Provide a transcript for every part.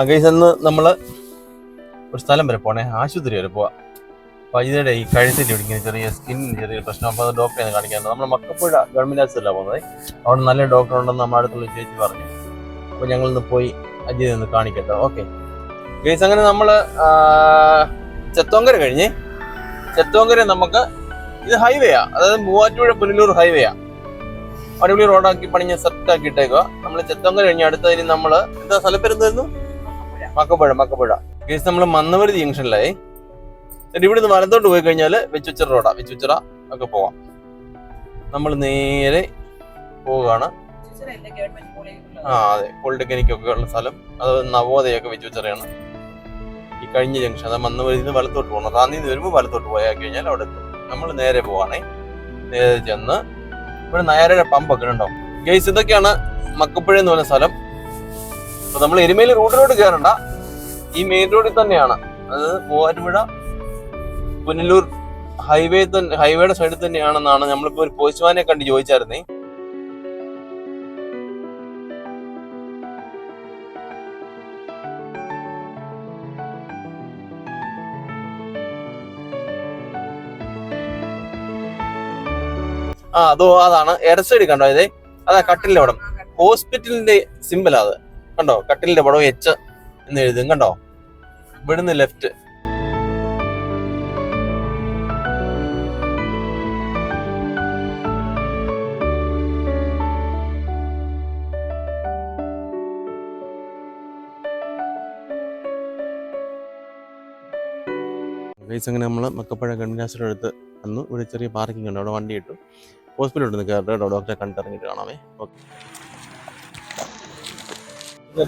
Guys അന്ന് നമ്മൾ ഒരു സ്ഥലം വരെ പോണേ, ആശുപത്രി വരെ പോവാം. അപ്പോൾ ഇതിനിടെ ഈ കഴുത്തിൽ ഇങ്ങനെ ചെറിയ സ്കിന്നിന് ചെറിയ പ്രശ്നം. അപ്പോൾ അത് ഡോക്ടറെ കാണിക്കാറുണ്ട്. നമ്മൾ മക്കപ്പുഴ ഗവൺമെൻറ് ആശുപത്രിയിലാണ് പോകുന്നത്. അവിടെ നല്ല ഡോക്ടർ ഉണ്ടെന്ന് നമ്മുടെ അടുത്തുള്ള ചേച്ചി പറഞ്ഞു. അപ്പോൾ ഞങ്ങളിന്ന് പോയി അജിയെ നിന്ന് കാണിക്കട്ടെ. ഓക്കെ ഗൈസ്, അങ്ങനെ നമ്മൾ ചെത്തോങ്കര കഴിഞ്ഞ് ചെത്തോങ്കര നമുക്ക് ഇത് ഹൈവേയാ, അതായത് മൂവാറ്റുപുഴ പുനലൂർ ഹൈവേയാ. അടിപൊളി റോഡാക്കി പണിഞ്ഞ് സെറ്റാക്കി ഇട്ടേക്കുക. നമ്മൾ ചെത്തോങ്കര കഴിഞ്ഞ് അടുത്തതിന് നമ്മൾ എന്താ സ്ഥലപ്പേരെന്തായിരുന്നു? മക്കപ്പുഴ. കേസ് നമ്മൾ മന്നവരുതി ജംഗ്ഷനിലായി. ഇവിടുന്ന് വലത്തോട്ട് പോയി കഴിഞ്ഞാൽ വെച്ചുച്ചിറ റോഡാ, വെച്ചുച്ചിറ ഒക്കെ പോവാം. നമ്മൾ നേരെ പോവുകയാണ്. അതെ, പോളിടെക്നിക് ഒക്കെ ഉള്ള സ്ഥലം, അത് നവോദയൊക്കെ വെച്ചുച്ചിറയാണ്. ഈ കഴിഞ്ഞ ജംഗ്ഷൻ, അത് മന്നവരുതിന്ന് വലത്തോട്ട് പോകണം. റാന്നിന്ന് വരുമ്പോൾ വലത്തോട്ട് പോയാൽ കഴിഞ്ഞാൽ അവിടെ എത്തും. നമ്മൾ നേരെ പോവാണേ. നേരെ ചെന്ന് ഇവിടെ നയരയുടെ പമ്പൊക്കെ ഉണ്ടാവും. ഗൈസ്, ഇതൊക്കെയാണ് മക്കപ്പുഴ എന്ന് പറഞ്ഞ സ്ഥലം. അപ്പൊ നമ്മൾ എരുമേലി റൂട്ടിലോട്ട് കയറണ്ട, ഈ മെയിൻ റോഡിൽ തന്നെയാണ്. അത് മൂവാറ്റുപുഴ പുനലൂർ ഹൈവേയുടെ സൈഡിൽ തന്നെയാണെന്നാണ് നമ്മളിപ്പോ ഒരു പോസ്റ്റ്മാനെ കണ്ട് ചോദിച്ചായിരുന്നേ. അതോ അതാണ് ഇട സൈഡ് കണ്ടോ? ഇതേ അതാ കട്ടിലിന്റെ പടം, ഹോസ്പിറ്റലിന്റെ സിമ്പിളാ അത് കണ്ടോ? കട്ടിലിന്റെ പടം എച്ച് എന്ന് എഴുതും കണ്ടോ? ഇവിടുന്ന് ലെഫ്റ്റ്. അങ്ങനെ നമ്മൾ മക്കപ്പുഴ ഗവൺമെന്റ് ആശുപത്രി അടുത്ത് വന്നു. ഇവിടെ ചെറിയ പാർക്കിംഗ് ഉണ്ട്, അവിടെ വണ്ടി ഇട്ടു. ഹോസ്പിറ്റലിൽ കയറട്ടെ കേട്ടോ, ഡോക്ടറെ കണ്ടിറങ്ങിയിട്ട് കാണാമേ. ഓക്കെ,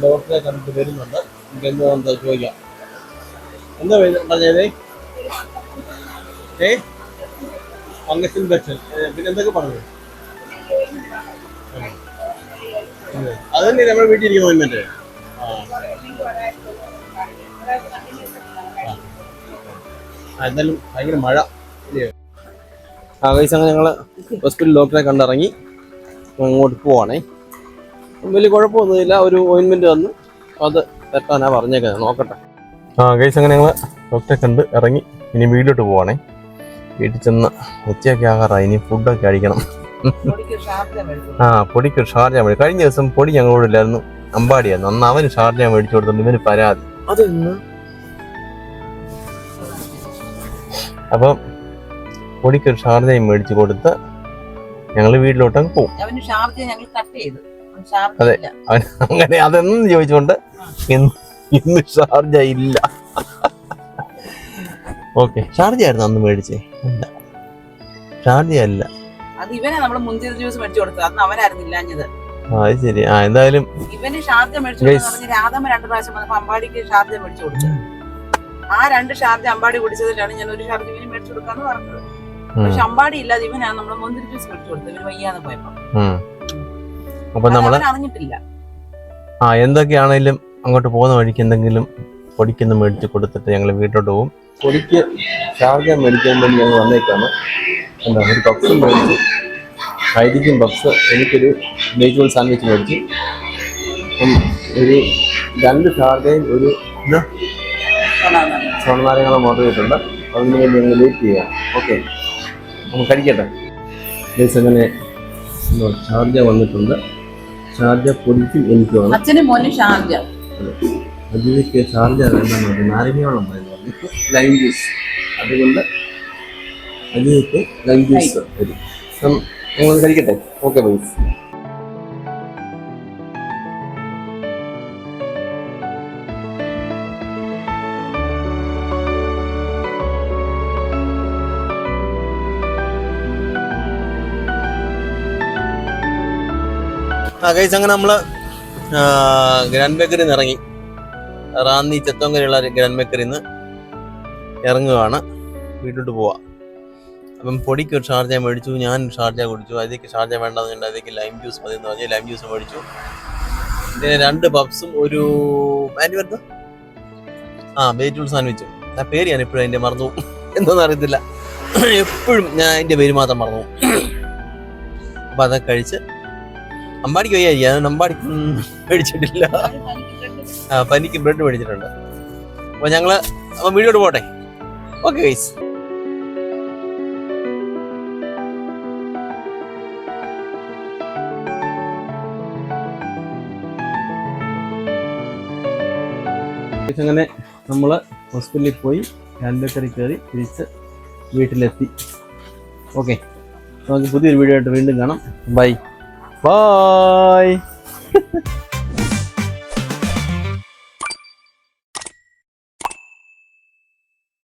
ഡോക്ടറെ കണ്ടിട്ട് വരുന്നുണ്ട്. എന്താ ചോദിക്കാം? എന്താ പറഞ്ഞേ? ഫംഗസ് ഇൻഫെക്ഷൻ, പിന്നെ എന്തൊക്കെ പറഞ്ഞു? അത് തന്നെ നമ്മുടെ വീട്ടിൽ ഇരിക്കുന്ന മറ്റേ എന്തായാലും ഭയങ്കര മഴ. ഗൈസ്, അങ്ങനെ ഞങ്ങൾ ഹോസ്പിറ്റലിൽ ഡോക്ടറെ കണ്ടിറങ്ങി അങ്ങോട്ട് പോവാണേ. വലിയ കുഴപ്പമൊന്നുമില്ല. ഒരു ഓയിൻമെന്റ് തന്നു, അത് തെറ്റാനാ പറഞ്ഞേക്കുന്നത്, നോക്കട്ടെ. ഗൈസ്, അങ്ങനെ ഞങ്ങൾ ഡോക്ടറെ കണ്ട് ഇറങ്ങി. ഇനി വീട്ടിലോട്ട് പോവാണേ. വീട്ടിൽ ചെന്ന് ഉച്ചയൊക്കെ ആകാറായി, ഇനി ഫുഡൊക്കെ അടിക്കണം. പൊടിക്ക് ഷാർജ മേടി. കഴിഞ്ഞ ദിവസം പൊടി ഞങ്ങളോട് ഇല്ലായിരുന്നു, അമ്പാടിയായിരുന്നു. അന്ന് അവന് ഷാർജ മേടിച്ചു കൊടുത്തിട്ടുണ്ട്, ഇവന് പരാതി. അതൊന്ന് അപ്പം പൊടിക്കൊരു ഷാർജയും മേടിച്ചു കൊടുത്ത് ഞങ്ങൾ വീട്ടിലോട്ടങ്ങ് പോകും. അതെ, അവൻ അങ്ങനെ അതെന്നും ചോദിച്ചുകൊണ്ട് ഇന്ന് ഷാർജ ഇല്ല. ഓക്കെ, ഷാർജ ആയിരുന്നു അന്ന് മേടിച്ചേ? അല്ല, ഷാർജ അല്ല. അത് ശരി. എന്തായാലും ഇവന് ഷാർജ മേടിച്ചു. രാധമ്മ 2 പ്രാവശ്യം വന്നപ്പോ അമ്പാടിക്ക് ഷാർജ മേടിച്ചു കൊടുത്തു. ആ 2 ഷാർജ അമ്പാടി കുടിച്ചതിലാണ് ഞാൻ ഒരു ഷാർജ ഇവന് മേടിച്ചു കൊടുക്കാന്ന് പറഞ്ഞത്. പക്ഷെ അമ്പാടി ഇല്ലാതെ ഇവനാണ് നമ്മള് മുന്തിരി ജ്യൂസ് മേടിച്ചു കൊടുത്തത്. ഇവന് വയ്യാതെ പോയപ്പോ അപ്പൊ നമ്മള് അറിഞ്ഞിട്ടില്ല. എന്തൊക്കെയാണേലും അങ്ങോട്ട് പോകുന്ന വഴിക്ക് എന്തെങ്കിലും പൊടിക്കൊന്ന് മേടിച്ച് കൊടുത്തിട്ട് ഞങ്ങൾ വീട്ടിലോട്ട് പോകും. പൊടിക്ക് ഷാർജ മേടിക്കാൻ വേണ്ടി ഞങ്ങൾ വന്നേക്കാണ്. എന്താ, ഒരു പപ്സും മേടിച്ചു, ഹൈദിക്കും പപ്സ്, എനിക്കൊരു വെജിറ്റബിൾ സാൻഡ്വിച്ച് മേടിച്ചു, ഒരു 2 ഷാർജയും ഒരു സ്വർണ്ണനാരങ്ങളും ഓർഡർ ചെയ്തിട്ടുണ്ട്. അതിന് വേണ്ടി ഞങ്ങൾ വെയിറ്റ് ചെയ്യാം. ഓക്കെ, നമുക്ക് കഴിക്കട്ടെ. അങ്ങനെ ഷാർജ വന്നിട്ടുണ്ട്. ഷാർജ പൊടിക്കും എനിക്ക് വേണം. അതിലേക്ക് ഷാർജ വേണ്ടെന്ന് നാരങ്ങയോളം ലൈം ജ്യൂസ്, അതുകൊണ്ട് അതിലേക്ക് ലൈം ജ്യൂസ് വരും. ഞങ്ങൾ കഴിക്കട്ടെ. ഓക്കെ ബൈസ്. ഗൈസ്, അങ്ങനെ നമ്മൾ ഗ്രാൻഡ് ബേക്കറിയിൽ നിന്ന് ഇറങ്ങി. റാന്നി ചെത്തോങ്കരയുള്ള ഗ്രാൻഡ് ബേക്കറിയിൽ നിന്ന് ഇറങ്ങുകയാണ്, വീട്ടിലോട്ട് പോവാം. അപ്പം പൊടിക്ക് ഒരു ഷാർജ മേടിച്ചു, ഞാൻ ഷാർജ കുടിച്ചു. അതിലേക്ക് ഷാർജ വേണ്ടെന്ന് കണ്ട് അതിലേക്ക് ലൈം ജ്യൂസ് മതി എന്ന് പറഞ്ഞ് ലൈം ജ്യൂസ് മേടിച്ചു. പിന്നെ 2 പപ്സും ഒരു വെജിറ്റബിൾ സാൻഡ്വിച്ചും. ആ പേര് ഞാൻ എപ്പോഴും അതിൻ്റെ മറന്നു പോകും, എന്താണെന്ന് അറിയത്തില്ല. എപ്പോഴും ഞാൻ അതിൻ്റെ പേര് മാത്രം മറന്നു പോകും. അപ്പം അതൊക്കെ കഴിച്ച് അമ്പാടിക്ക് വയ്യായിരിക്കും, അതുകൊണ്ട് അമ്പാടിക്ക് മേടിച്ചിട്ടില്ല. പനിക്ക് ബ്രെഡ് മേടിച്ചിട്ടുണ്ട്. അപ്പോൾ ഞങ്ങൾ വീഡിയോട്ട് പോട്ടെ. Okay guys. അങ്ങനെ നമ്മൾ ഹോസ്പിറ്റലിൽ പോയി ആംബുലൻസിൽ കയറി തിരിച്ച് വീട്ടിലെത്തി. ഓക്കെ, നമുക്ക് പുതിയൊരു വീഡിയോ ആയിട്ട് വീണ്ടും കാണാം. Bye bye.